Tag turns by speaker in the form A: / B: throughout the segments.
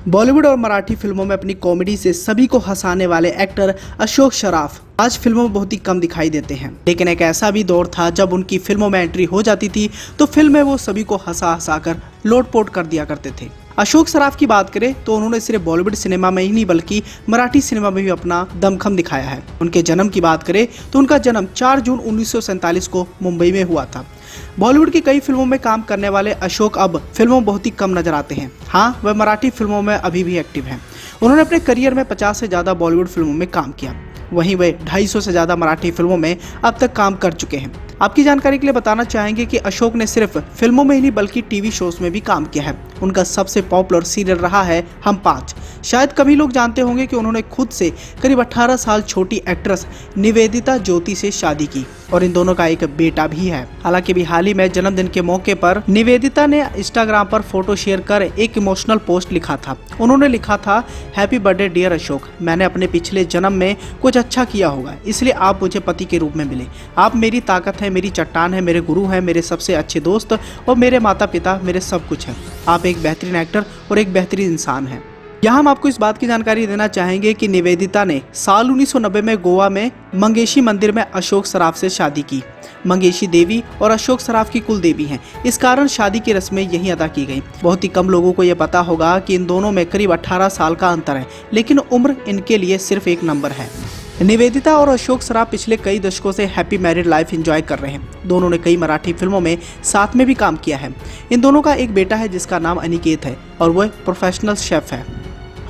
A: बॉलीवुड और मराठी फिल्मों में अपनी कॉमेडी से सभी को हंसाने वाले एक्टर अशोक सराफ आज फिल्मों में बहुत ही कम दिखाई देते हैं। लेकिन एक ऐसा भी दौर था जब उनकी फिल्मों में एंट्री हो जाती थी तो फिल्म में वो सभी को हंसा हंसा कर लोटपोट कर दिया करते थे। अशोक सराफ की बात करें तो उन्होंने सिर्फ बॉलीवुड सिनेमा में ही नहीं बल्कि मराठी सिनेमा में भी अपना दमखम दिखाया है। उनके जन्म की बात करें तो उनका जन्म 4 जून 1947 को मुंबई में हुआ था। बॉलीवुड की कई फिल्मों में काम करने वाले अशोक अब फिल्मों में बहुत ही कम नजर आते हैं। हाँ, वह मराठी फिल्मों में अभी भी एक्टिव हैं। उन्होंने अपने करियर में 50 से ज़्यादा बॉलीवुड फिल्मों में काम किया। वहीं वे 250 से ज़्यादा मराठी फिल्मों में अब तक काम कर चुके हैं। आपकी जानकारी के लिए बताना चाहेंगे कि अशोक ने सिर्फ फिल्मों में ही नहीं बल्कि टीवी शोज में भी काम किया है। उनका सबसे पॉपुलर सीरियल रहा है हम 5। शायद कभी लोग जानते होंगे कि उन्होंने खुद से करीब 18 साल छोटी एक्ट्रेस निवेदिता ज्योति से शादी की और इन दोनों का एक बेटा भी है। हालांकि भी हाल ही में जन्मदिन के मौके पर निवेदिता ने इंस्टाग्राम पर फोटो शेयर कर एक इमोशनल पोस्ट लिखा था। उन्होंने लिखा था, हैप्पी बर्थडे डियर अशोक, मैंने अपने पिछले जन्म में कुछ अच्छा किया होगा, इसलिए आप मुझे पति के रूप में मिले। आप मेरी ताकत है, मेरी चट्टान है, मेरे गुरु हैं, मेरे सबसे अच्छे दोस्त और मेरे माता पिता, मेरे सब कुछ है। आप एक बेहतरीन एक्टर और एक बेहतरीन इंसान हैं। यहाँ हम आपको इस बात की जानकारी देना चाहेंगे कि निवेदिता ने साल 1990 में गोवा में मंगेशी मंदिर में अशोक सराफ से शादी की। मंगेशी देवी और अशोक सराफ की कुल देवी हैं, इस कारण शादी की रस्में यहीं अदा की गई। बहुत ही कम लोगों को यह पता होगा कि इन दोनों में करीब 18 साल का अंतर है, लेकिन उम्र इनके लिए सिर्फ एक नंबर है। निवेदिता और अशोक सराफ पिछले कई दशकों से हैप्पी मैरिड लाइफ एंजॉय कर रहे हैं। दोनों ने कई मराठी फिल्मों में साथ में भी काम किया है। इन दोनों का एक बेटा है जिसका नाम अनिकेत है और वह प्रोफेशनल शेफ है।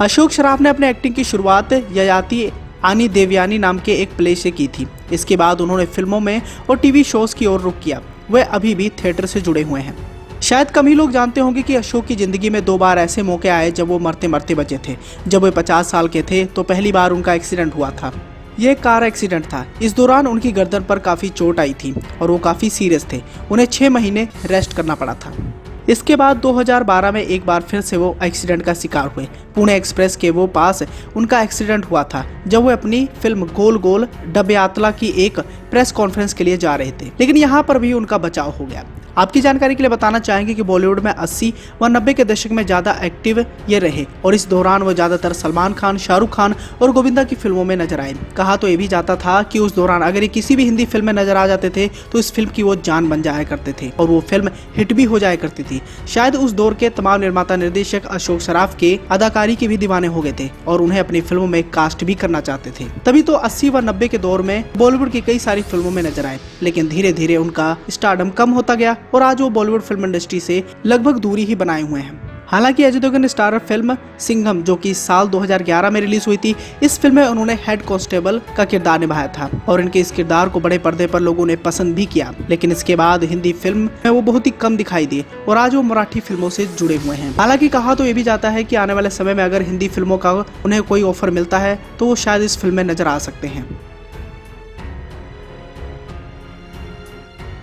A: अशोक सराफ ने अपने एक्टिंग की शुरुआत ययाति आनी देवयानी नाम के एक प्ले से की थी। इसके बाद उन्होंने फिल्मों में और टीवी शोज की ओर रुख किया। वह अभी भी थिएटर से जुड़े हुए हैं। शायद कम ही लोग जानते होंगे कि अशोक की जिंदगी में 2 बार ऐसे मौके आए जब वो मरते मरते बचे थे। जब वे 50 साल के थे तो पहली बार उनका एक्सीडेंट हुआ था। ये कार एक्सीडेंट था। इस दौरान उनकी गर्दन पर काफी चोट आई थी और वो काफी सीरियस थे। उन्हें 6 महीने रेस्ट करना पड़ा था। इसके बाद 2012 में एक बार फिर से वो एक्सीडेंट का शिकार हुए। पुणे एक्सप्रेस के वो पास उनका एक्सीडेंट हुआ था जब वो अपनी फिल्म गोल गोल डबयात्ला की एक प्रेस कॉन्फ्रेंस के लिए जा रहे थे, लेकिन यहाँ पर भी उनका बचाव हो गया। आपकी जानकारी के लिए बताना चाहेंगे कि बॉलीवुड में 80 व 90 के दशक में ज़्यादा एक्टिव ये रहे और इस दौरान वो ज़्यादातर सलमान खान, शाहरुख खान और गोविंदा की फिल्मों में नजर आए। कहा तो ये भी जाता था कि उस दौरान अगर ये किसी भी हिंदी फिल्म में नजर आ जाते थे तो इस फिल्म की वो जान बन जाया करते थे और वो फिल्म हिट भी हो जाया करती थी। शायद उस दौर के तमाम निर्माता निर्देशक अशोक सराफ के अदाकारी के भी दीवाने हो गए थे और उन्हें अपनी फिल्मों में कास्ट भी करना चाहते थे। तभी तो 80 व 90 के दौर में बॉलीवुड की कई सारी फिल्मों में नजर आए, लेकिन धीरे धीरे उनका स्टारडम कम होता गया और आज वो बॉलीवुड फिल्म इंडस्ट्री से लगभग दूरी ही बनाए हुए हैं। हालांकि अजय देवगन स्टारर फिल्म सिंघम जो कि साल 2011 में रिलीज हुई थी, इस फिल्म में उन्होंने हेड कांस्टेबल का किरदार निभाया था और इनके इस किरदार को बड़े पर्दे पर लोगों ने पसंद भी किया। लेकिन इसके बाद हिंदी फिल्म में वो बहुत ही कम दिखाई दिए और आज वो मराठी फिल्मों से जुड़े हुए हैं। हालांकि कहा तो ये भी जाता है कि आने वाले समय में अगर हिंदी फिल्मों का उन्हें कोई ऑफर मिलता है तो वो शायद इस फिल्म में नजर आ सकते हैं।